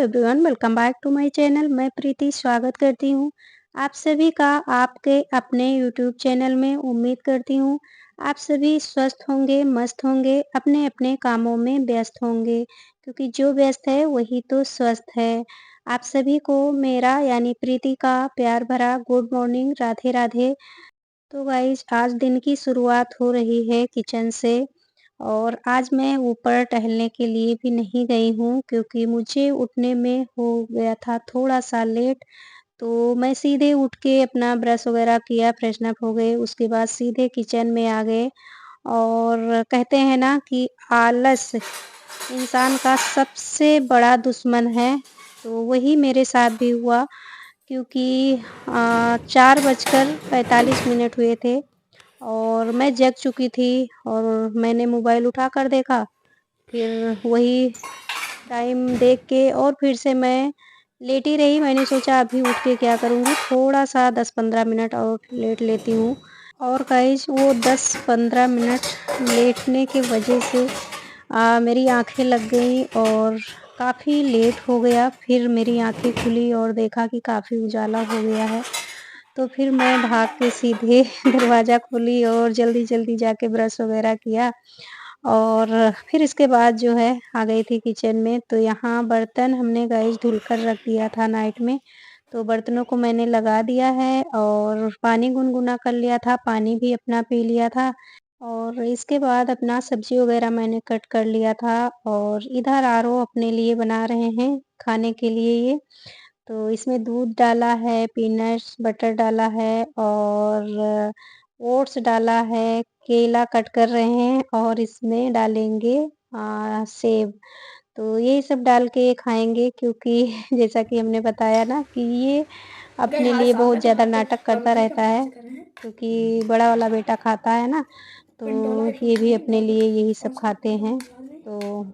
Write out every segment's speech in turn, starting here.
Everyone, welcome back to my channel. मैं प्रीति स्वागत करती हूँ आप सभी का आपके अपने यूट्यूब चैनल में। उम्मीद करती हूँ आप सभी स्वस्थ होंगे, मस्त होंगे, अपने अपने कामों में व्यस्त होंगे, क्योंकि जो व्यस्त है वही तो स्वस्थ है। आप सभी को मेरा यानी प्रीति का प्यार भरा गुड मॉर्निंग, राधे राधे। तो गाइज आज दिन की शुरुआत हो रही है किचन से, और आज मैं ऊपर टहलने के लिए भी नहीं गई हूँ क्योंकि मुझे उठने में हो गया था थोड़ा-सा लेट। तो मैं सीधे उठ के अपना ब्रश वगैरह किया, फ्रेशन अप हो गए, उसके बाद सीधे किचन में आ गए। और कहते हैं ना कि आलस इंसान का सबसे बड़ा दुश्मन है, तो वही मेरे साथ भी हुआ क्योंकि 4:45 हुए थे और मैं जग चुकी थी और मैंने मोबाइल उठाकर देखा। फिर वही टाइम देख के और फिर से मैं लेटी रही। मैंने सोचा अभी उठ के क्या करूँगी, थोड़ा-सा 10-15 मिनट और लेट लेती हूँ। और गाइज़ वो 10-15 मिनट लेटने की वजह से मेरी आँखें लग गई और काफ़ी लेट हो गया। फिर मेरी आँखें खुली और देखा कि काफ़ी उजाला हो गया है। तो फिर मैं भाग के सीधे दरवाज़ा खोली और जल्दी-जल्दी जाके ब्रश वगैरह किया और फिर इसके बाद जो है आ गई थी किचन में। तो यहाँ बर्तन हमने गाइस धुल कर रख दिया था नाइट में, तो बर्तनों को मैंने लगा दिया है और पानी गुनगुना कर लिया था, पानी भी अपना पी लिया था। और इसके बाद अपना सब्ज़ी वगैरह मैंने कट कर लिया था और इधर आरो अपने लिए बना रहे हैं खाने के लिए ये। तो इसमें दूध डाला है, पीनट्स बटर डाला है और ओट्स डाला है, केला कट कर रहे हैं और इसमें डालेंगे सेब। तो यही सब डाल के खाएँगे क्योंकि जैसा कि हमने बताया ना कि ये गए अपने हाथ लिए साफ बहुत है तो ज़्यादा हाथ तो नाटक गंदे करता थे रहता कपड़े है, से करे हैं क्योंकि बड़ा वाला बेटा खाता है ना, पिंड वाला तो एक ये भी नहीं अपने बाबू लिए यही सब कौन सा खाते कपड़ा हैं। फिलहाल में तो अब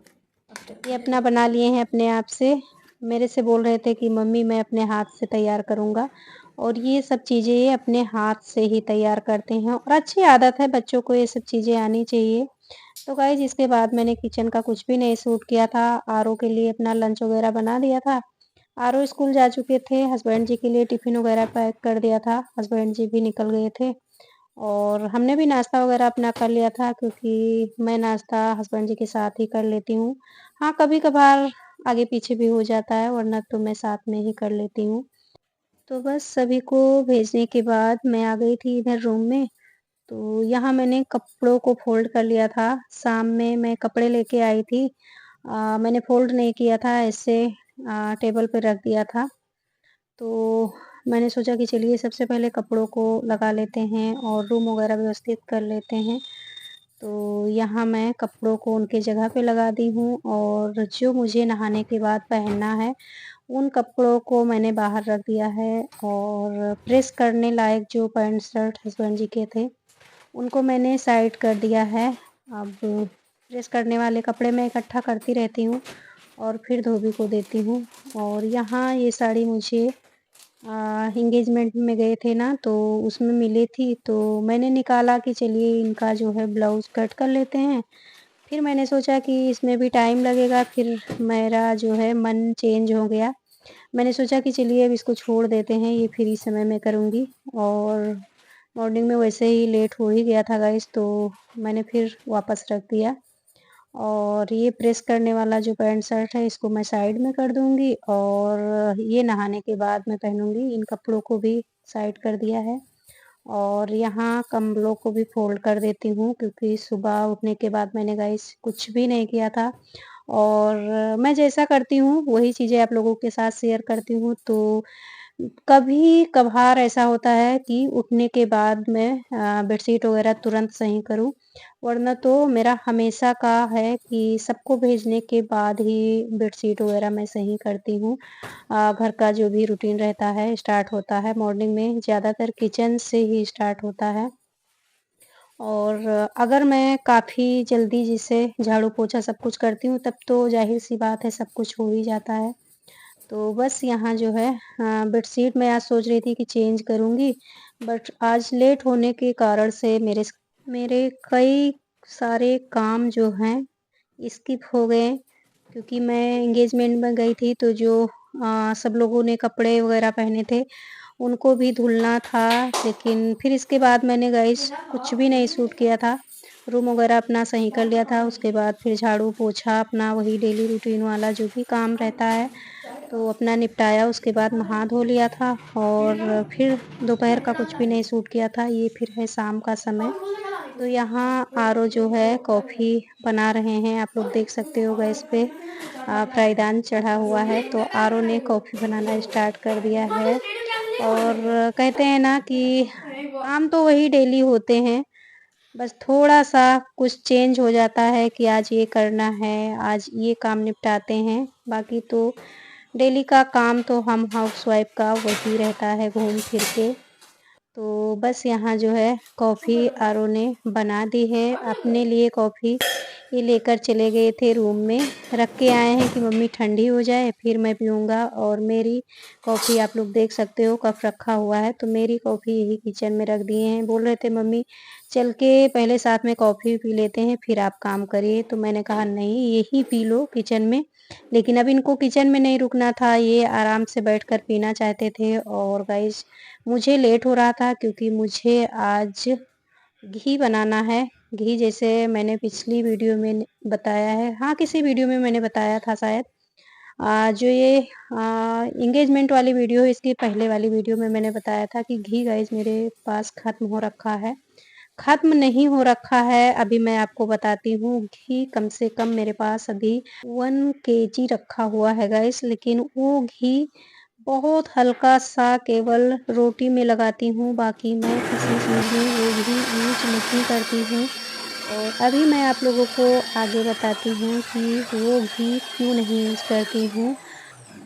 तो ये पहले अपना तो बना लिए हैं अपने आप से। मेरे से बोल रहे थे कि मम्मी मैं अपने हाथ से तैयार करूँगा, और ये सब चीज़ें ये अपने हाथ से ही तैयार करते हैं और अच्छी आदत है, बच्चों को ये सब चीज़ें आनी चाहिए। तो गाइज़ इसके बाद मैंने किचन का कुछ भी नहीं शूट किया था, आरो के लिए अपना लंच वगैरह बना दिया था। आरो स्कूल जा चुके थे, हस्बैंड जी के लिए टिफ़िन वगैरह पैक कर दिया था, हस्बैंड जी भी निकल गए थे। और हमने भी नाश्ता वगैरह अपना कर लिया था क्योंकि मैं नाश्ता हस्बैंड जी के साथ ही कर लेती हूँ। हाँ, कभी-कभार आगे-पीछे भी हो जाता है, वरना तो मैं साथ में ही कर लेती हूँ। तो बस सभी को भेजने के बाद मैं आ गई थी इधर रूम में। तो यहाँ मैंने कपड़ों को फ़ोल्ड कर लिया था। शाम में मैं कपड़े लेके आई थी। मैंने फ़ोल्ड नहीं किया था, ऐसे टेबल पे रख दिया था। तो मैंने सोचा कि चलिए सबसे पहले कपड़ों को लगा लेते हैं और रूम वगैरह व्यवस्थित कर लेते हैं। तो यहाँ मैं कपड़ों को उनके जगह पे लगा दी हूँ और जो मुझे नहाने के बाद पहनना है, उन कपड़ों को मैंने बाहर रख दिया है। और प्रेस करने लायक जो पैंट शर्ट हस्बैंड जी के थे, उनको मैंने साइड कर दिया है। अब प्रेस करने वाले कपड़े मैं इकट्ठा करती रहती हूँ और फिर धोबी को देती हूँ। और यहाँ ये साड़ी मुझे एंगेजमेंट में गए थे ना, तो उसमें मिली थी, तो मैंने निकाला कि चलिए इनका जो है ब्लाउज़ कट कर लेते हैं। फिर मैंने सोचा कि इसमें भी टाइम लगेगा, फिर मेरा जो है मन चेंज हो गया। मैंने सोचा कि चलिए अब इसको छोड़ देते हैं, ये फ्री समय में करूँगी। और मॉर्निंग में वैसे ही लेट हो ही गया था गाइस, तो मैंने फिर वापस रख दिया। और ये प्रेस करने वाला जो पैंट शर्ट है, इसको मैं साइड में कर दूँगी और ये नहाने के बाद मैं पहनूँगी। इन कपड़ों को भी साइड कर दिया है और यहाँ कंबलों को भी फ़ोल्ड कर देती हूँ क्योंकि सुबह उठने के बाद मैंने गाइस कुछ भी नहीं किया था। और मैं जैसा करती हूँ वही चीज़ें आप लोगों के साथ शेयर करती हूँ। तो कभी-कभार ऐसा होता है कि उठने के बाद मैं बेडशीट वगैरह तुरंत सही करूँ, वरना तो मेरा हमेशा का है कि सबको भेजने के बाद ही बेडशीट वगैरह मैं सही करती हूँ। घर का जो भी रूटीन रहता है स्टार्ट होता है मॉर्निंग में, ज़्यादातर किचन से ही स्टार्ट होता है। और अगर मैं काफ़ी जल्दी जिसे झाड़ू-पोछा सब कुछ करती हूँ, तब तो ज़ाहिर-सी बात है सब कुछ हो ही जाता है। तो बस यहाँ जो है बेडशीट मैं आज सोच रही थी कि चेंज करूँगी, बट आज लेट होने के कारण से मेरे कई सारे काम जो हैं स्किप हो गए, क्योंकि मैं एंगेजमेंट में गई थी तो जो सब लोगों ने कपड़े वगैरह पहने थे, उनको भी धुलना था। लेकिन फिर इसके बाद मैंने गाइस कुछ भी नहीं शूट किया था। रूम वगैरह अपना सही कर लिया था, उसके बाद फिर झाड़ू-पोछा अपना वही डेली रूटीन वाला जो भी काम रहता है, तो अपना निपटाया। उसके बाद नहा धो लिया था और फिर दोपहर का कुछ भी नहीं शूट किया था। ये फिर है शाम का समय। तो यहाँ आरओ जो है कॉफ़ी बना रहे हैं, आप लोग देख सकते हो गैस पे फ्राईदान चढ़ा हुआ है, तो आरओ ने कॉफ़ी बनाना स्टार्ट कर दिया है। और कहते हैं ना कि काम तो वही डेली होते हैं, बस थोड़ा-सा कुछ चेंज हो जाता है कि आज ये करना है, आज ये काम निपटाते हैं, बाकी तो डेली का काम तो हम हाउसवाइफ़ का वही रहता है घूम फिर के। तो बस यहाँ जो है कॉफ़ी आरओ ने बना दी है अपने लिए कॉफ़ी। ये लेकर चले गए थे रूम में, रख के आए हैं कि मम्मी ठंडी हो जाए फिर मैं पीऊँगा। और मेरी कॉफ़ी आप लोग देख सकते हो कप रखा हुआ है, तो मेरी कॉफ़ी यही किचन में रख दिए हैं। बोल रहे थे मम्मी चल के पहले साथ में कॉफ़ी पी लेते हैं फिर आप काम करिए, तो मैंने कहा नहीं यही पी लो किचन में। लेकिन अब इनको किचन में नहीं रुकना था, ये आराम से बैठकर पीना चाहते थे। और गाइस मुझे लेट हो रहा था क्योंकि मुझे आज घी बनाना है। घी जैसे मैंने पिछली वीडियो में बताया है, हाँ, किसी वीडियो में मैंने बताया था शायद। जो ये एंगेजमेंट वाली वीडियो है, इसकी पहले वाली वीडियो में मैंने बताया था कि घी गाइस मेरे पास ख़त्म हो रखा है। ख़त्म नहीं हो रखा है, अभी मैं आपको बताती हूँ। घी कम से कम मेरे पास अभी 1 केजी रखा हुआ है गाइस, लेकिन वो घी बहुत हल्का-सा केवल रोटी में लगाती हूँ, बाकी मैं किसी चीज़ में वो घी यूज़ नहीं करती हूँ। और अभी मैं आप लोगों को आगे बताती हूँ कि वो घी क्यों नहीं यूज़ करती हूँ।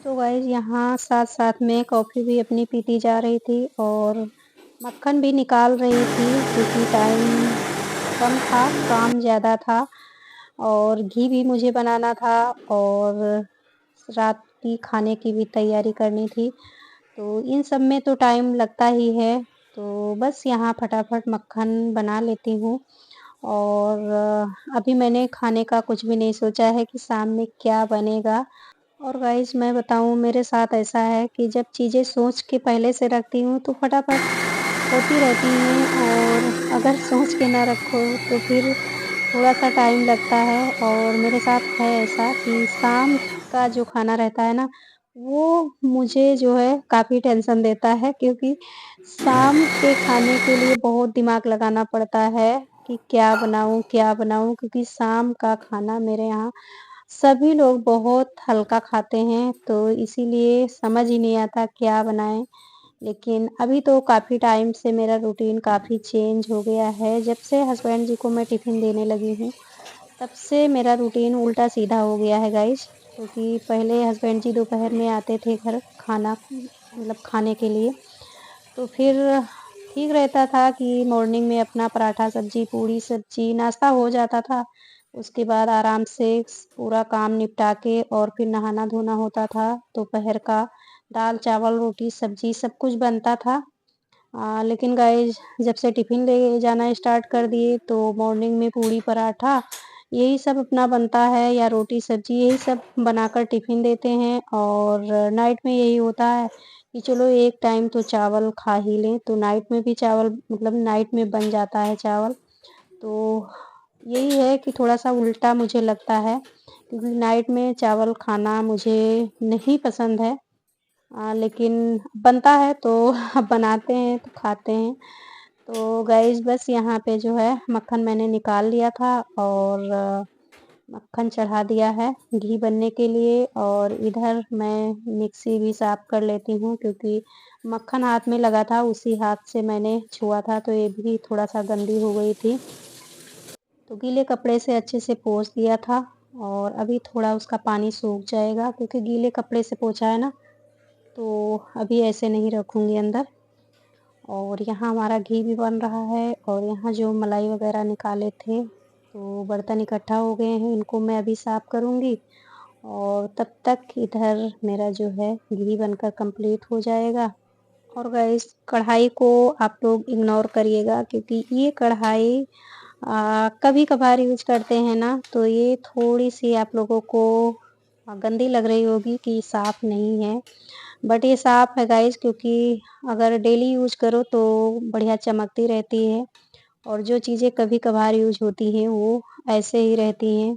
तो गाइस यहाँ साथ-साथ में कॉफ़ी भी अपनी पीती जा रही थी और मक्खन भी निकाल रही थी क्योंकि टाइम कम था, काम ज़्यादा था और घी भी मुझे बनाना था और रात की खाने की भी तैयारी करनी थी। तो इन सब में तो टाइम लगता ही है, तो बस यहाँ फटाफट मक्खन बना लेती हूँ। और अभी मैंने खाने का कुछ भी नहीं सोचा है कि शाम में क्या बनेगा। और गाइस मैं बताऊँ मेरे साथ ऐसा है कि जब चीज़ें सोच के पहले से रखती हूँ तो फटाफट होती रहती हैं और अगर सोच के ना रखो तो फिर थोड़ा-सा टाइम लगता है। और मेरे साथ है ऐसा कि शाम का जो खाना रहता है ना, वो मुझे जो है काफ़ी टेंशन देता है क्योंकि शाम के खाने के लिए बहुत दिमाग लगाना पड़ता है कि क्या बनाऊँ, क्या बनाऊँ? क्योंकि शाम का खाना मेरे यहाँ सभी लोग बहुत हल्का खाते हैं, तो इसीलिए समझ ही नहीं आता क्या बनाएँ? लेकिन अभी तो काफ़ी टाइम से मेरा रूटीन काफ़ी चेंज हो गया है। जब से हस्बैंड जी को मैं टिफ़िन देने लगी हूँ, तब से मेरा रूटीन उल्टा-सीधा हो गया है गाइस। क्योंकि पहले हस्बैंड जी दोपहर में आते थे घर खाना मतलब खाने के लिए, तो फिर ठीक रहता था कि मॉर्निंग में अपना पराठा सब्ज़ी, पूड़ी सब्ज़ी नाश्ता हो जाता था। उसके बाद आराम से पूरा काम निपटा के और फिर नहाना-धोना होता था। दोपहर का दाल, चावल, रोटी, सब्ज़ी सब कुछ बनता था। लेकिन गाइस जब से टिफ़िन ले जाना स्टार्ट कर दिए तो मॉर्निंग में पूड़ी पराठा यही सब अपना बनता है या रोटी सब्ज़ी यही सब बनाकर टिफ़िन देते हैं। और नाइट में यही होता है कि चलो एक टाइम तो चावल खा ही लें, तो नाइट में भी चावल मतलब नाइट में बन जाता है चावल। तो यही है कि थोड़ा-सा उल्टा मुझे लगता है क्योंकि नाइट में चावल खाना मुझे नहीं पसंद है। लेकिन बनता है तो बनाते हैं तो खाते हैं। तो गाइस बस यहाँ पे जो है मक्खन मैंने निकाल लिया था और मक्खन चढ़ा दिया है घी बनने के लिए। और इधर मैं मिक्सी भी साफ़ कर लेती हूँ क्योंकि मक्खन हाथ में लगा था, उसी हाथ से मैंने छुआ था तो ये भी थोड़ा-सा गंदी हो गई थी। तो गीले कपड़े से अच्छे से पोंछ दिया था और अभी थोड़ा उसका पानी सूख जाएगा क्योंकि गीले कपड़े से पोंछा है ना, तो अभी ऐसे नहीं रखूँगी अंदर। और यहाँ हमारा घी भी बन रहा है और यहाँ जो मलाई वग़ैरह निकाले थे, तो बर्तन इकट्ठा हो गए हैं, इनको मैं अभी साफ़ करूँगी और तब तक इधर मेरा जो है घी बनकर कंप्लीट हो जाएगा। और गाइस कढ़ाई को आप लोग इग्नोर करिएगा क्योंकि ये कढ़ाई कभी-कभार यूज़ करते हैं ना, तो ये थोड़ी-सी आप लोगों को गंदी लग रही होगी कि साफ़ नहीं है, बट ये साफ़ है गाइज़, क्योंकि अगर डेली यूज़ करो तो बढ़िया चमकती रहती है और जो चीज़ें कभी-कभार यूज़ होती हैं वो ऐसे ही रहती हैं।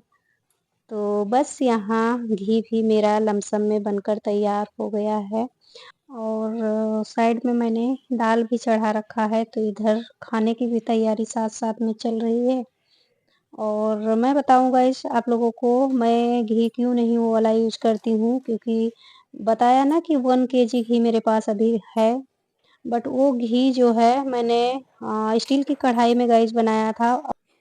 तो बस यहाँ घी भी मेरा लमसम में बनकर तैयार हो गया है और साइड में मैंने दाल भी चढ़ा रखा है, तो इधर खाने की भी तैयारी साथ-साथ में चल रही है। और मैं बताऊँ गाइस आप लोगों को, मैं घी क्यों नहीं वो वाला यूज़ करती हूँ, क्योंकि बताया ना कि 1 केजी घी मेरे पास अभी है, बट वो घी जो है मैंने स्टील की कढ़ाई में गाइस बनाया था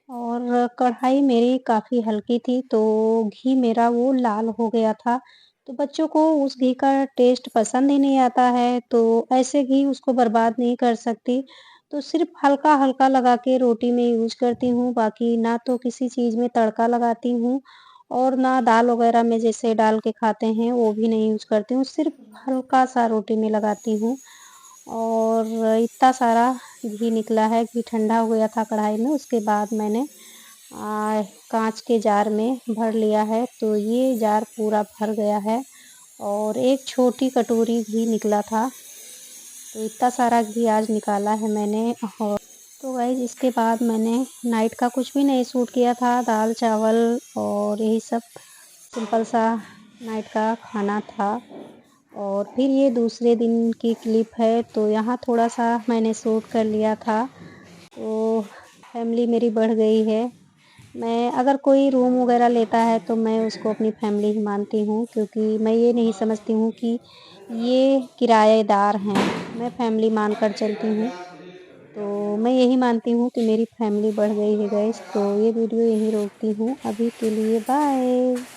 और कढ़ाई मेरी काफ़ी हल्की थी, तो घी मेरा वो लाल हो गया था। तो बच्चों को उस घी का टेस्ट पसंद ही नहीं आता है, तो ऐसे घी उसको बर्बाद नहीं कर सकती। तो सिर्फ़ हल्का-हल्का लगा के रोटी में यूज़ करती हूँ, बाकी ना तो किसी चीज़ में तड़का लगाती हूँ और ना दाल वग़ैरह में जैसे डाल के खाते हैं, वो भी नहीं यूज़ करती हूँ, सिर्फ़ हल्का-सा रोटी में लगाती हूँ। और इतना सारा घी निकला है, घी ठंडा हो गया था कढ़ाई में, उसके बाद मैंने काँच के जार में भर लिया है, तो ये जार पूरा भर गया है और एक छोटी कटोरी घी निकला था, तो इतना सारा घी आज निकाला है मैंने। और तो गाइस इसके बाद मैंने नाइट का कुछ भी नहीं शूट किया था, दाल-चावल और यही सब सिंपल सा नाइट का खाना था। और फिर ये दूसरे दिन की क्लिप है, तो यहाँ थोड़ा-सा मैंने शूट कर लिया था, तो फैमिली मेरी बढ़ गई है। मैं अगर कोई रूम वग़ैरह लेता है तो मैं उसको अपनी फैमिली ही मानती हूँ, क्योंकि मैं ये नहीं समझती हूँ कि ये किराएदार हैं, मैं फैमिली मानकर चलती हूँ। तो मैं यही मानती हूँ कि मेरी फैमिली बढ़ गई है गाइस, तो ये वीडियो यहीं रोकती हूँ। अभी के लिए बाय।